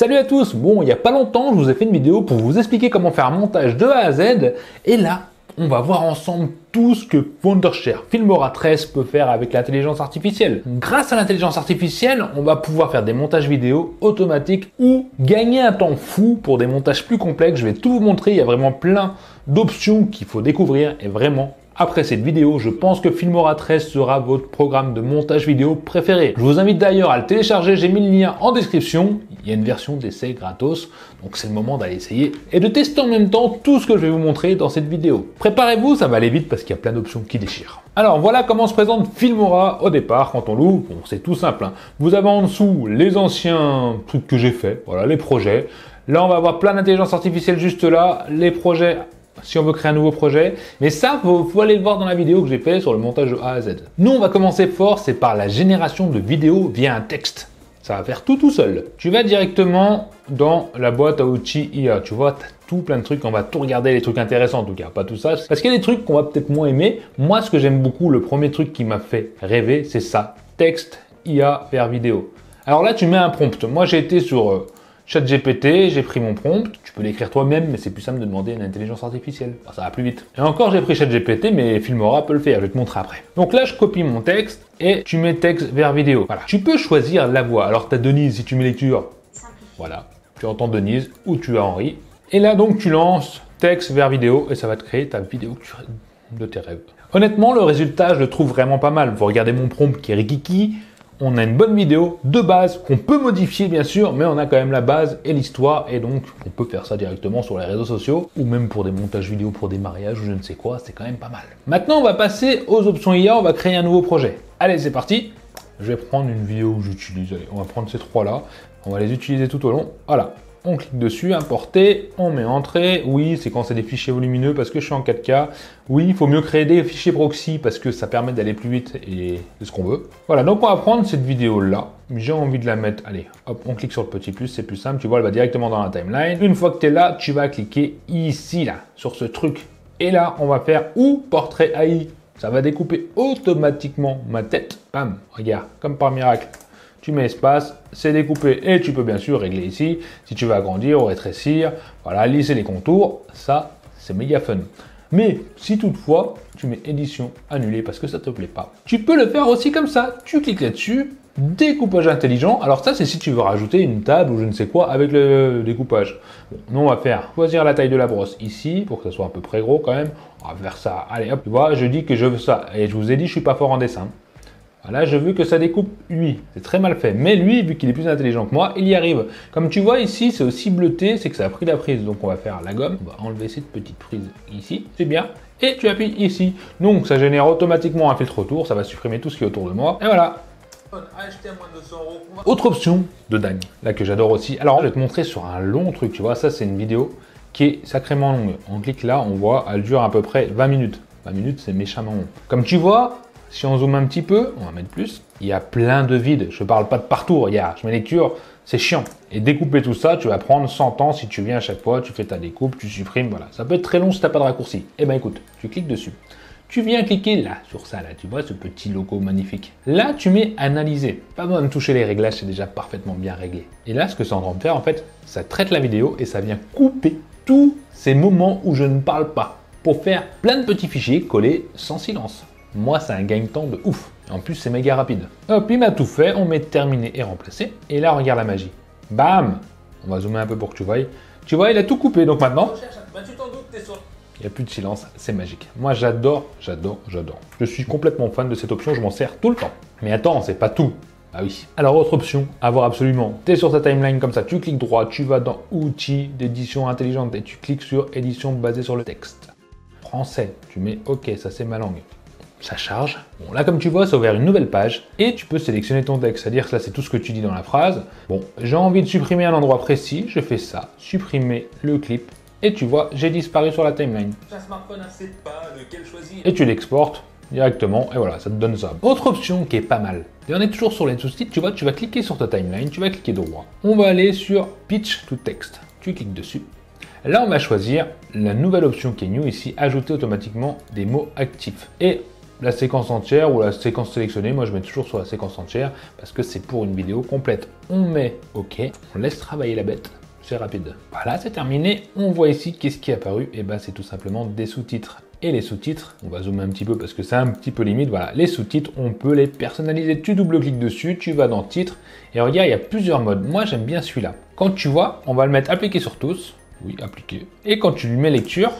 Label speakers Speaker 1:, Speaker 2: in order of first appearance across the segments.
Speaker 1: Salut à tous. Bon, il n'y a pas longtemps, je vous ai fait une vidéo pour vous expliquer comment faire un montage de A à Z. Et là, on va voir ensemble tout ce que Wondershare Filmora 13 peut faire avec l'intelligence artificielle. Grâce à l'intelligence artificielle, on va pouvoir faire des montages vidéo automatiques ou gagner un temps fou pour des montages plus complexes. Je vais tout vous montrer, il y a vraiment plein d'options qu'il faut découvrir et vraiment après cette vidéo, je pense que Filmora 13 sera votre programme de montage vidéo préféré. Je vous invite d'ailleurs à le télécharger, j'ai mis le lien en description. Il y a une version d'essai gratos, donc c'est le moment d'aller essayer et de tester en même temps tout ce que je vais vous montrer dans cette vidéo. Préparez-vous, ça va aller vite parce qu'il y a plein d'options qui déchirent. Alors voilà comment se présente Filmora au départ quand on l'ouvre. Bon, c'est tout simple, hein. Vous avez en dessous les anciens trucs que j'ai fait, voilà les projets. Là, on va avoir plein d'intelligence artificielle juste là, les projets si on veut créer un nouveau projet. Mais ça, faut aller le voir dans la vidéo que j'ai fait sur le montage de A à Z. Nous, on va commencer fort, c'est par la génération de vidéos via un texte. Ça va faire tout seul. Tu vas directement dans la boîte à outils IA. Tu vois, tu as tout plein de trucs. On va tout regarder, les trucs intéressants en tout cas, pas tout ça. Parce qu'il y a des trucs qu'on va peut-être moins aimer. Moi, ce que j'aime beaucoup, le premier truc qui m'a fait rêver, c'est ça. Texte, IA vers vidéo. Alors là, tu mets un prompt. Moi, j'ai été sur ChatGPT, j'ai pris mon prompt, tu peux l'écrire toi-même, mais c'est plus simple de demander à une intelligence artificielle. Enfin, ça va plus vite. Et encore, j'ai pris ChatGPT, mais Filmora peut le faire, je vais te montrer après. Donc là, je copie mon texte et tu mets texte vers vidéo. Voilà. Tu peux choisir la voix. Alors, tu as Denise, si tu mets lecture, voilà, tu entends Denise ou tu as Henri. Et là, donc, tu lances texte vers vidéo et ça va te créer ta vidéo de tes rêves. Honnêtement, le résultat, je le trouve vraiment pas mal. Vous regardez mon prompt qui est Rikiki. On a une bonne vidéo de base qu'on peut modifier bien sûr, mais on a quand même la base et l'histoire et donc on peut faire ça directement sur les réseaux sociaux ou même pour des montages vidéo pour des mariages ou je ne sais quoi, c'est quand même pas mal. Maintenant on va passer aux options IA, on va créer un nouveau projet. Allez c'est parti, je vais prendre une vidéo que j'utilise, on va prendre ces trois là, on va les utiliser tout au long, voilà. On clique dessus, importer, on met entrée. Oui, c'est quand c'est des fichiers volumineux parce que je suis en 4K. Oui, il faut mieux créer des fichiers proxy parce que ça permet d'aller plus vite et c'est ce qu'on veut. Voilà, donc on va prendre cette vidéo-là. J'ai envie de la mettre, allez, hop, on clique sur le petit plus, c'est plus simple. Tu vois, elle va directement dans la timeline. Une fois que tu es là, tu vas cliquer ici, là, sur ce truc. Et là, on va faire ou portrait AI. Ça va découper automatiquement ma tête. Bam, regarde, comme par miracle. Tu mets espace, c'est découpé et tu peux bien sûr régler ici si tu veux agrandir ou rétrécir, voilà, lisser les contours, ça c'est méga fun. Mais si toutefois tu mets édition annulée parce que ça te plaît pas, tu peux le faire aussi comme ça, tu cliques là-dessus, découpage intelligent, alors ça c'est si tu veux rajouter une table ou je ne sais quoi avec le découpage. Bon, nous on va faire choisir la taille de la brosse ici pour que ça soit un peu près gros quand même, on va faire ça, allez hop, tu vois, je dis que je veux ça et je vous ai dit je suis pas fort en dessin. Voilà, je veux que ça découpe lui. C'est très mal fait. Mais lui, vu qu'il est plus intelligent que moi, il y arrive. Comme tu vois ici, c'est aussi bleuté, c'est que ça a pris la prise. Donc on va faire la gomme. On va enlever cette petite prise ici. C'est bien. Et tu appuies ici. Donc ça génère automatiquement un filtre autour. Ça va supprimer tout ce qui est autour de moi. Et voilà. Acheter à moins de 200 €. Autre option de dingue, là que j'adore aussi. Alors je vais te montrer sur un long truc. Tu vois, ça c'est une vidéo qui est sacrément longue. On clique là, on voit, elle dure à peu près 20 minutes. 20 minutes, c'est méchamment long. Comme tu vois, si on zoome un petit peu, on va mettre plus, il y a plein de vides. Je ne parle pas de partout, regarde, je mets lecture, c'est chiant. Et découper tout ça, tu vas prendre 100 ans si tu viens à chaque fois, tu fais ta découpe, tu supprimes, voilà. Ça peut être très long si tu n'as pas de raccourci. Eh bien écoute, tu cliques dessus. Tu viens cliquer là, sur ça, là, tu vois ce petit logo magnifique. Là, tu mets analyser. Pas besoin de toucher les réglages, c'est déjà parfaitement bien réglé. Et là, ce que c'est en train de faire, en fait, ça traite la vidéo et ça vient couper tous ces moments où je ne parle pas pour faire plein de petits fichiers collés sans silence. Moi, c'est un gain de temps de ouf. En plus, c'est méga rapide. Hop, il m'a tout fait. On met terminer et remplacer. Et là, regarde la magie. Bam! On va zoomer un peu pour que tu vois. Tu vois, il a tout coupé. Donc maintenant, il n'y a plus de silence. C'est magique. Moi, j'adore, j'adore, j'adore. Je suis complètement fan de cette option. Je m'en sers tout le temps. Mais attends, c'est pas tout. Ah oui. Alors, autre option, avoir absolument. Tu es sur ta timeline comme ça. Tu cliques droit. Tu vas dans outils d'édition intelligente et tu cliques sur édition basée sur le texte. Français. Tu mets OK, ça c'est ma langue. Ça charge. Bon, là, comme tu vois, ça a ouvert une nouvelle page et tu peux sélectionner ton texte. C'est-à-dire que là, c'est tout ce que tu dis dans la phrase. Bon, j'ai envie de supprimer un endroit précis. Je fais ça. Supprimer le clip. Et tu vois, j'ai disparu sur la timeline. Un smartphone ne sait pas lequel choisir. Et tu l'exportes directement et voilà, ça te donne ça. Autre option qui est pas mal. Et on est toujours sur les sous-titres. Tu vois, tu vas cliquer sur ta timeline. Tu vas cliquer droit. On va aller sur Pitch to Text. Tu cliques dessus. Là, on va choisir la nouvelle option qui est new ici, ajouter automatiquement des mots actifs. Et la séquence entière ou la séquence sélectionnée. Moi, je mets toujours sur la séquence entière parce que c'est pour une vidéo complète. On met OK, on laisse travailler la bête. C'est rapide. Voilà, c'est terminé. On voit ici qu'est-ce qui est apparu. Et ben, c'est tout simplement des sous-titres. Et les sous-titres, on va zoomer un petit peu parce que c'est un petit peu limite. Voilà, les sous-titres, on peut les personnaliser. Tu double-cliques dessus, tu vas dans titre. Et regarde, il y a plusieurs modes. Moi, j'aime bien celui-là. Quand tu vois, on va le mettre appliqué sur tous. Oui, appliqué. Et quand tu lui mets lecture,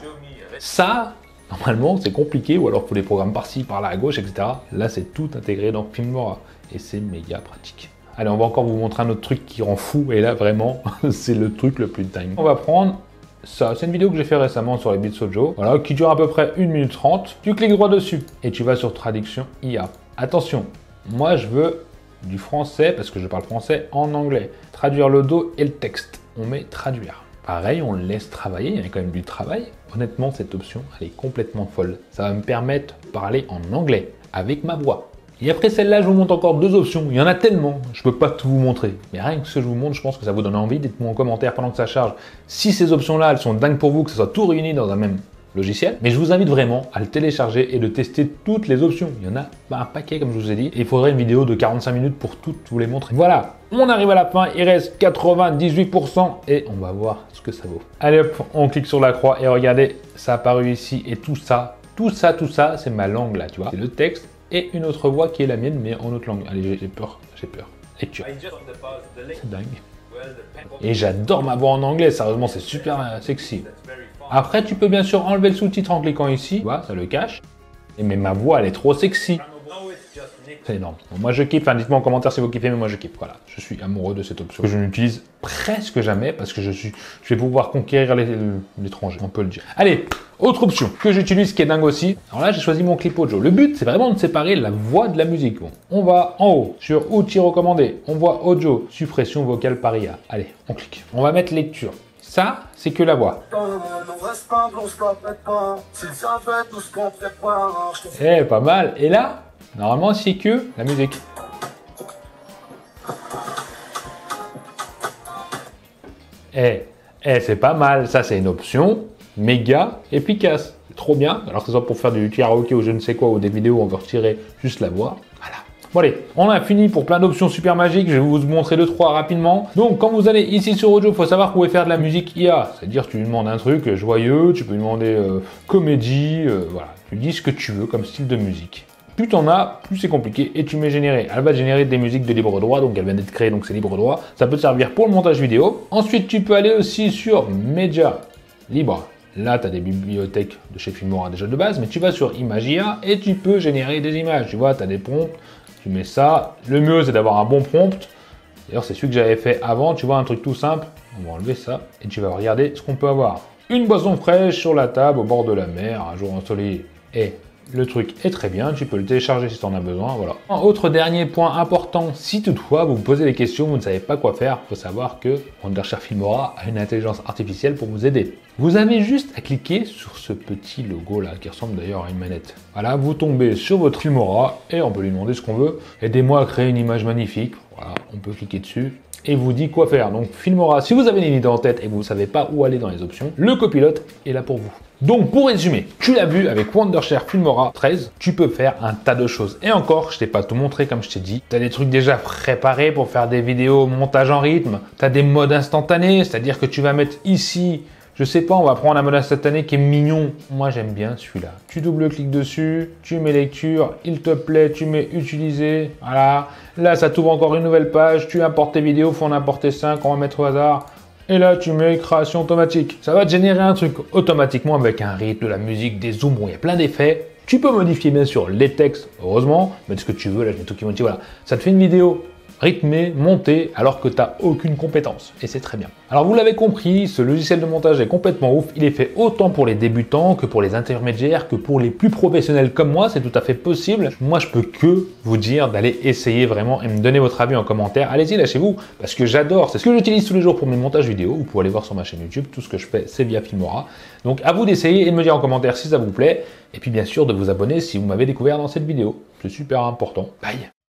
Speaker 1: ça, normalement, c'est compliqué. Ou alors, il faut les programmes par-ci, par-là, à gauche, etc. Là, c'est tout intégré dans Filmora. Et c'est méga pratique. Allez, on va encore vous montrer un autre truc qui rend fou. Et là, vraiment, c'est le truc le plus dingue. On va prendre ça. C'est une vidéo que j'ai fait récemment sur les Bitsojo. Voilà, qui dure à peu près 1 minute 30. Tu cliques droit dessus et tu vas sur traduction IA. Attention, moi, je veux du français parce que je parle français en anglais. Traduire le dos et le texte. On met traduire. Pareil, on le laisse travailler. Il y a quand même du travail. Honnêtement, cette option, elle est complètement folle. Ça va me permettre de parler en anglais avec ma voix. Et après celle-là, je vous montre encore 2 options. Il y en a tellement, je peux pas tout vous montrer. Mais rien que ce que je vous montre, je pense que ça vous donne envie. Dites-moi en commentaire pendant que ça charge si ces options-là, elles sont dingues pour vous, que ce soit tout réuni dans un même logiciel. Mais je vous invite vraiment à le télécharger et de tester toutes les options. Il y en a un paquet, comme je vous ai dit. Et il faudrait une vidéo de 45 minutes pour toutes vous les montrer. Voilà, on arrive à la fin. Il reste 98% et on va voir ce que ça vaut. Allez hop, on clique sur la croix et regardez, ça a apparu ici. Et tout ça, c'est ma langue là, tu vois. C'est le texte. Et une autre voix qui est la mienne, mais en autre langue. Allez, j'ai peur. Lecture. C'est dingue. Et j'adore ma voix en anglais, sérieusement, c'est super sexy. Après, tu peux bien sûr enlever le sous-titre en cliquant ici. Tu vois, ça le cache. Mais ma voix, elle est trop sexy. C'est énorme. Bon, moi, je kiffe. Enfin, dites-moi en commentaire si vous kiffez, mais moi, je kiffe. Voilà, je suis amoureux de cette option. Que je n'utilise presque jamais parce que je vais pouvoir conquérir l'étranger, on peut le dire. Allez, autre option que j'utilise qui est dingue aussi. Alors là, j'ai choisi mon clip audio. Le but, c'est vraiment de séparer la voix de la musique. Bon, on va en haut sur outils recommandés. On voit audio, suppression vocale par IA. Allez, on clique. On va mettre lecture. Ça, c'est que la voix. Eh, pas mal. Et là, normalement, c'est que la musique. C'est pas mal. Ça, c'est une option méga efficace. Trop bien. Alors que ce soit pour faire du karaoké ou je ne sais quoi, ou des vidéos où on veut retirer juste la voix. Voilà. Bon allez, on a fini pour plein d'options super magiques. Je vais vous montrer 2-3 rapidement. Donc, quand vous allez ici sur audio, il faut savoir que vous pouvez faire de la musique IA. C'est-à-dire, tu lui demandes un truc joyeux, tu peux lui demander comédie, voilà. Tu dis ce que tu veux comme style de musique. Plus t'en as, plus c'est compliqué et tu mets générer. Elle va générer des musiques de libre droit, donc elle vient d'être créée, donc c'est libre droit. Ça peut te servir pour le montage vidéo. Ensuite, tu peux aller aussi sur Média libre. Là, tu as des bibliothèques de chez Filmora déjà de base, mais tu vas sur Imagia et tu peux générer des images. Tu vois, tu as des prompts, tu mets ça. Le mieux, c'est d'avoir un bon prompt. D'ailleurs, c'est celui que j'avais fait avant. Tu vois, un truc tout simple. On va enlever ça et tu vas regarder ce qu'on peut avoir. Une boisson fraîche sur la table au bord de la mer, un jour ensoleillé. Et le truc est très bien, tu peux le télécharger si tu en as besoin, voilà. Un autre dernier point important, si toutefois vous vous posez des questions, vous ne savez pas quoi faire, il faut savoir que Wondershare Filmora a une intelligence artificielle pour vous aider. Vous avez juste à cliquer sur ce petit logo là, qui ressemble d'ailleurs à une manette. Voilà, vous tombez sur votre Filmora et on peut lui demander ce qu'on veut. Aidez-moi à créer une image magnifique. Voilà, on peut cliquer dessus et vous dit quoi faire. Donc Filmora, si vous avez une idée en tête et que vous ne savez pas où aller dans les options, le copilote est là pour vous. Donc pour résumer, tu l'as vu avec Wondershare Filmora 13, tu peux faire un tas de choses. Et encore, je t'ai pas tout montré comme je t'ai dit. Tu as des trucs déjà préparés pour faire des vidéos montage en rythme. Tu as des modes instantanés, c'est-à-dire que tu vas mettre ici, je sais pas, on va prendre un mode instantané qui est mignon. Moi j'aime bien celui-là. Tu double-cliques dessus, tu mets lecture, il te plaît, tu mets utiliser. Voilà. Là ça t'ouvre encore une nouvelle page, tu importes tes vidéos, faut en importer 5, on va mettre au hasard. Et là, tu mets création automatique. Ça va te générer un truc automatiquement avec un rythme, de la musique, des zooms, bon, il y a plein d'effets. Tu peux modifier bien sûr les textes, heureusement, mettre ce que tu veux, là je mets Tokimochi, voilà. Ça te fait une vidéo rythmée, montée, alors que tu n'as aucune compétence. Et c'est très bien. Alors vous l'avez compris, ce logiciel de montage est complètement ouf. Il est fait autant pour les débutants que pour les intermédiaires, que pour les plus professionnels comme moi. C'est tout à fait possible. Moi, je peux que vous dire d'aller essayer vraiment et me donner votre avis en commentaire. Allez-y, lâchez-vous, parce que j'adore. C'est ce que j'utilise tous les jours pour mes montages vidéo. Vous pouvez aller voir sur ma chaîne YouTube. Tout ce que je fais, c'est via Filmora. Donc à vous d'essayer et de me dire en commentaire si ça vous plaît. Et puis bien sûr de vous abonner si vous m'avez découvert dans cette vidéo. C'est super important. Bye!